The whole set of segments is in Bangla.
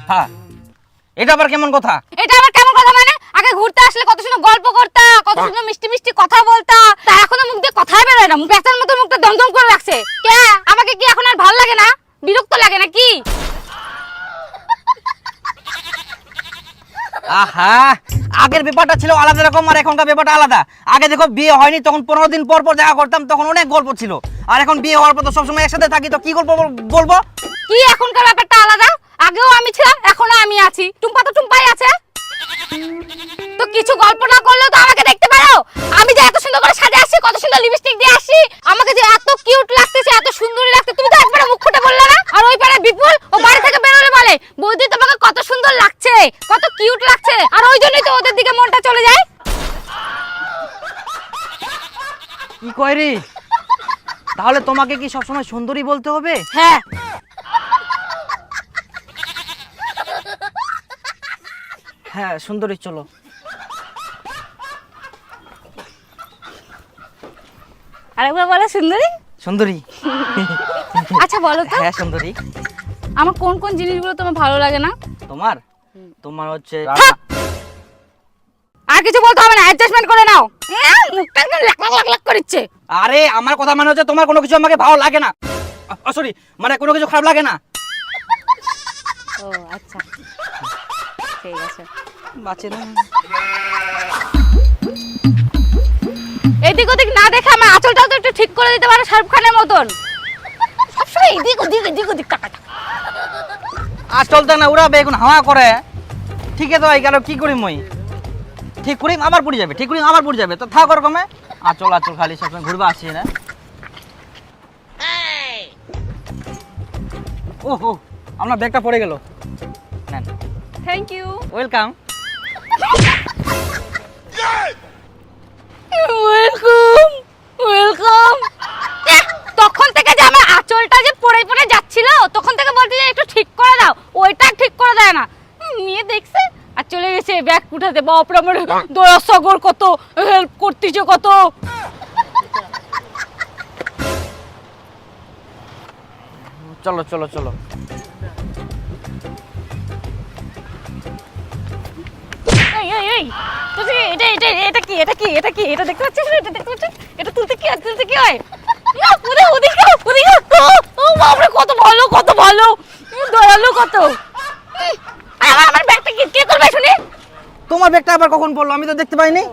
হ্যাঁ, এটা আবার কেমন কথা? এটা আবার কেমন কথা মানে? আগে ঘুরতে আসলে কত সুন্দর গল্প করতা, কত সুন্দর মিষ্টি মিষ্টি কথা বলতা, তা এখন মুখ দিয়ে কথাই বেরোয় না, পেঁচার মতো মুখটা দমদম করে রাখছে। কে আমাকে কি এখন আর ভালো লাগে না? বিরক্ত লাগে নাকি? আহা, আগের ব্যাপারটা ছিল আলাদা রকম আর এখনকার ব্যাপারটা আলাদা। আগে দেখো বিয়ে হয়নি তখন 15 দিন পর পর দেখা করতাম, তখন অনেক গল্প ছিল। আর এখন বিয়ে হওয়ার পর তো সবসময় একসাথে থাকি, তো কি গল্প বলবো? কি এখনকার ব্যাপারটা আলাদা? আগেও আমি ছিলাম, এখনো আমি আছি, টুম্পা তো টুম্পাই আছে। তো কিছু গল্প না করলেও তো আমাকে দেখতে পারো। আমি যে এত সুন্দর করে সাজে আসছি, কত সুন্দর লিপস্টিক দিয়ে আসছি, আমাকে যে এত কিউট লাগতেছে, এত সুন্দরী লাগছে, তুমি তো একবার মুখ ফুটে বললে না। আর ওই পারে বিপুল ও বাড়ি থেকে বেরোলে বলে বৌদি তোমাকে কত সুন্দর লাগছে, কত কিউট লাগছে, আর ওই জন্যই তো ওদের দিকে মনটা চলে যায়। কি কয় রে? তাহলে তোমাকে কি সবসময় সুন্দরী বলতে হবে? হ্যাঁ, হ্যাঁ সুন্দরী, চলো। আরেকবার বলো সুন্দরী। সুন্দরী। আচ্ছা বলো তো, হ্যাঁ সুন্দরী। আমার কোন কোন জিনিসগুলো তোমার ভালো লাগে না? তোমার তোমার হচ্ছে থাক। আর কিছু বলতে হবে না, অ্যাডজাস্টমেন্ট করে নাও। মুখটা একদম লাক লাক লাক করছে। আরে আমার কথা মানে হচ্ছে তোমার কোনো কিছু আমাকে ভালো লাগে না। সরি, মানে কোনো কিছু খারাপ লাগে না। ও আচ্ছা, ঠিক আছে। বাঁচে না। এদিক ওদিক না দেখে আমার আঁচলটাও তো একটু ঠিক করে দিতে পারো, শাহরুখ খানের মতন। সবসময় এদিক ওদিক টাকা। আর চলতে না ওরা বেগুন হাওয়া করে। ঠিক আছে, তো গেল কি করি মই? ঠিক করি আবার পড়ে যাবে, ঠিক করি আবার পড়ে যাবে, তো থাক ওরকমে। আচল আচল খালি সবসময় ঘুরবা আসছি না। ওহো, আপনার ব্যাগটা পড়ে গেল। নেন। Thank you. Welcome. Welcome welcome. তখন থেকে যে আমার আঁচলটা যে পড়ে পড়ে যাচ্ছিল, তখন থেকে বলতে যে একটু ঠিক করে দাও, ওইটা ঠিক করে দেয় না। মেয়ে দেখছে আর চলে গেছে ব্যাগ উঠাতে। বাপরে, আমার দয়া সাগর কত হেল্প করতেছে, কত। চলো চলো চলো। এই এই এই, তুই এটা কি এটা দেখতে পাচ্ছিস? এটা দেখতে পাচ্ছিস? এটা তুলতে কি হয়, তুলতে কি হয়? না, ওদিকে ও বাপরে, কত ভালো কত ভালো, দয়ালু কত। আমার ব্যাগটা কে তুলবে শুনি? তোমার ব্যাগটা আবার কখন পড়লো? আমি তো দেখতে পাইনি।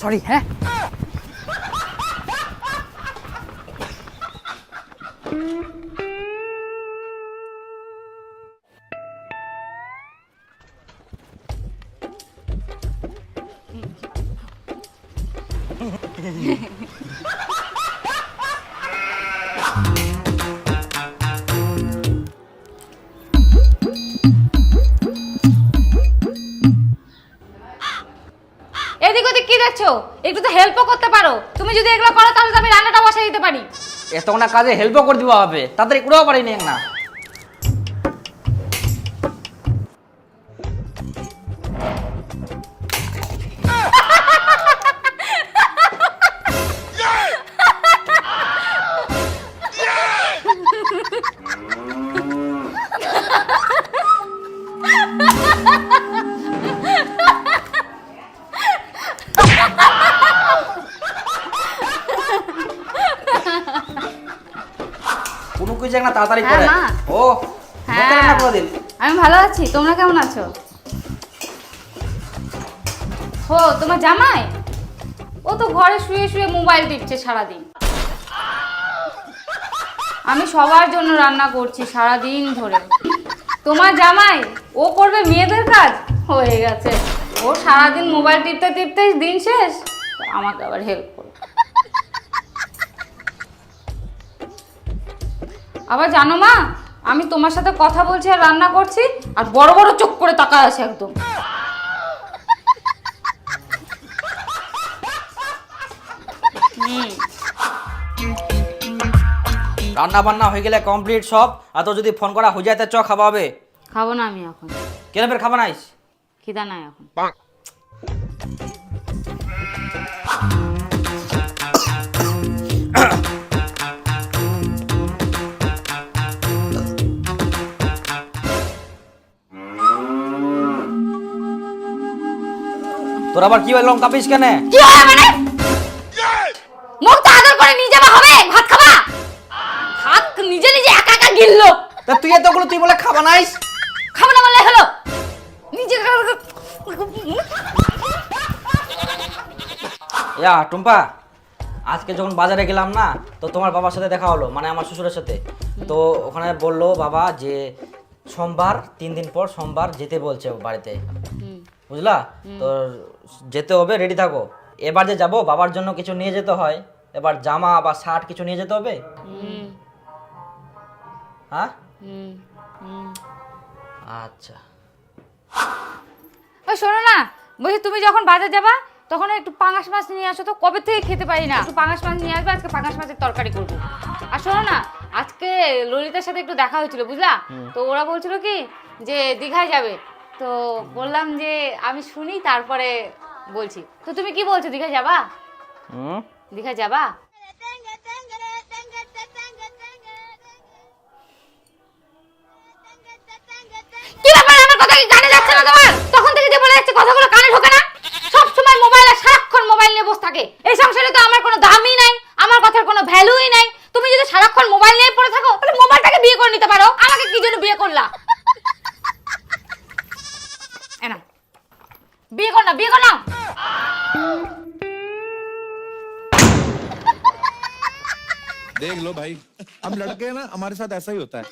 সরি। হ্যাঁ, এদিক ওদিক কি দেখছো? একটু তো হেল্পও করতে পারো। তুমি যদি এগুলো করো তাহলে তো আমি রান্নাটা বসাই দিতে পারি। এত না কাজে হেল্পও করে দিবা হবে, তাড়াতাড়ি করেও পারিনি না। কোনো কিছু একটা তাড়াতাড়ি করে। হ্যাঁ, মা। ও বলতে না কোনদিন। আমি ভালো আছি, তোমরা কেমন আছো? ও তোমার জামাই? ও তো ঘরে শুয়ে শুয়ে মোবাইল টিপছে সারাদিন। আমি সবার জন্য রান্না করছি সারাদিন ধরে। তোমার জামাই ও করবে মেয়েদের কাজ? হয়ে গেছে, ও সারাদিন মোবাইল টিপতে টিপতে দিন শেষ, আমাকে আবার হেল্প করবে। আবার জানো মা, আমি তোমার সাথে কথা বলছি আর রান্না করছি, আর বড় বড় চোখ করে তাকায় আছে একদম। রান্না বান্না হয়ে গেলে কমপ্লিট সব, আর তো যদি ফোন করা হয়ে যায় তা চ খাওয়া হবে। খাবো না আমি এখন, কেন ফের খাবা নাইস? খিদা নাই এখন। তোর আবার কি বললাম কাপিস কেন? কি হয় মানে? মুখ তো আদর করে নিয়ে যাবা হবে, ভাত খাবা? ভাত নিজে নিজে একা একা গিললো। তা তুই এতগুলো তুই বলে খাবা নাইস? খাবো না বললে হলো, নিজে ইয়া টুম্পা, আজকে যখন বাজারে গেলাম না, তো তোমার বাবার সাথে দেখা হলো, মানে আমার শ্বশুরের সাথে। তো ওখানে বললো বাবা যে সোমবার 3 দিন পর সোমবার যেতে বলছে বাড়িতে, বুঝলা? তো যেতে হবে, রেডি থাকো। এবার যে যাব বাবার জন্য কিছু নিয়ে যেতে হয়, এবার জামা বা শার্ট কিছু নিয়ে যেতে হবে। হ্যাঁ আচ্ছা। ওই শোনো না, বলছি তুমি যখন বাজার যাবা তখন একটু পাঙাশ মাছ নিয়ে আসো তো, কবে থেকে খেতে পারি না। একটু পাঙাশ মাছ নিয়ে আসবে, আজকে পাঙাশ মাছের তরকারি করবো। আর শোনো না, আজকে ললিতার সাথে একটু দেখা হয়েছিল বুঝলা, তো ওরা বলছিল কি যে দীঘায় যাবে, তো বললাম যে আমি শুনি তারপরে বলছি। তো তুমি কি বলছো, দীঘায় যাবা? দীঘায় যাবা? কি ব্যাপার, আমার কথা কি কানে যাচ্ছে না তোমার? তখন থেকে যে বলে যাচ্ছে কথাগুলো কানে ঢোকে না, সব সময় মোবাইলে, সারাক্ষণ মোবাইল নিয়ে বসে থাকে। এই সংসারে তো আমার কোনো দামই নাই, আমার কথার কোনো ভ্যালুই নাই। তুমি যদি সারাক্ষণ মোবাইল নিয়ে পড়ে থাকো তাহলে মোবাইলটাকে বিয়ে করে নিতে পারো। আমাকে কি জন্য বিয়ে করলা? এনা বিয়ে কর না, বিয়ে কর না। देख लो भाई, हम लड़के हैं ना, हमारे साथ ऐसा ही होता है।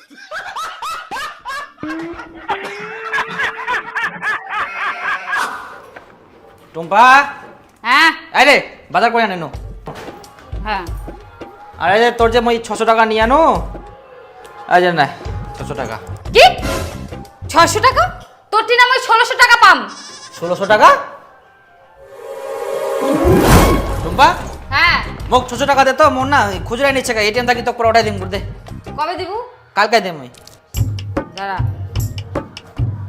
টুম্পা, হ্যাঁ এই রে বাজার করে আনো। হ্যাঁ, আরে যে তোর যে মই 600 টাকা নিয়ে আনো, এই যে না 600 টাকা। কি 600 টাকা? তোর টিনা আমি 1600 টাকা পাম। 1600 টাকা? টুম্পা হ্যাঁ, মোক 600 টাকা দে তো, মোর না খুচরা নিচ্ছে, এটিএম থাকি তো পরে ওটাই দিম দে। কবে দিব? কালকে দেম মই। দাঁড়া।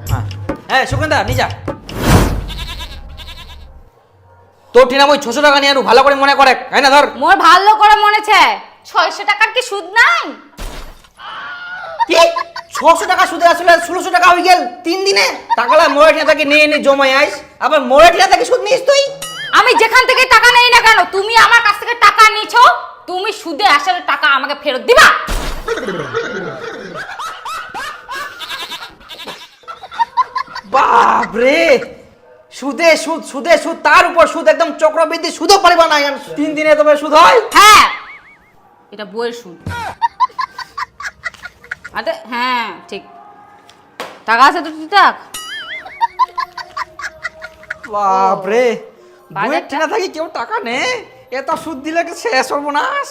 হ্যাঁ হ্যাঁ সুগন্ধা নি যা। তোর টিনা মই 600 টাকা নিয়ে আনো, ভালো করে মনে করে, তাই না? ধর মোর ভালো করে মনেছে 600 টাকার কি সুদ নাই? কি 600 টাকা সুদে আসলে 1600 টাকা হয়ে গেল 3 দিনে। টাকালা মোরে টিনা থাকি নিয়ে নি জমাই আইস, আবার মোরে টিনা থাকি সুদ নিস তুই? আমি যেখান থেকে টাকা নেই না কেন, তুমি আমার কাছ থেকে টাকা নিছো, তুমি সুদে আসলে টাকা আমাকে ফেরত দিবা। বাপ রে, সুদে সুদ, সুদে সুদ, তার উপর সুদ, একদম চক্রবৃদ্ধি সুদও পারিবা না। 3 দিনে তবে সুদ হয়? হ্যাঁ, এটা বইয়ের সুদ। আরে হ্যাঁ ঠিক, টাকা আছে তো ঠিকঠাক। বাপ রে, বাজারটা- বইয়ের টিনা থাকি কেউ টাকা নে, এত সুদ দিলে কি শেষ সর্বনাশ।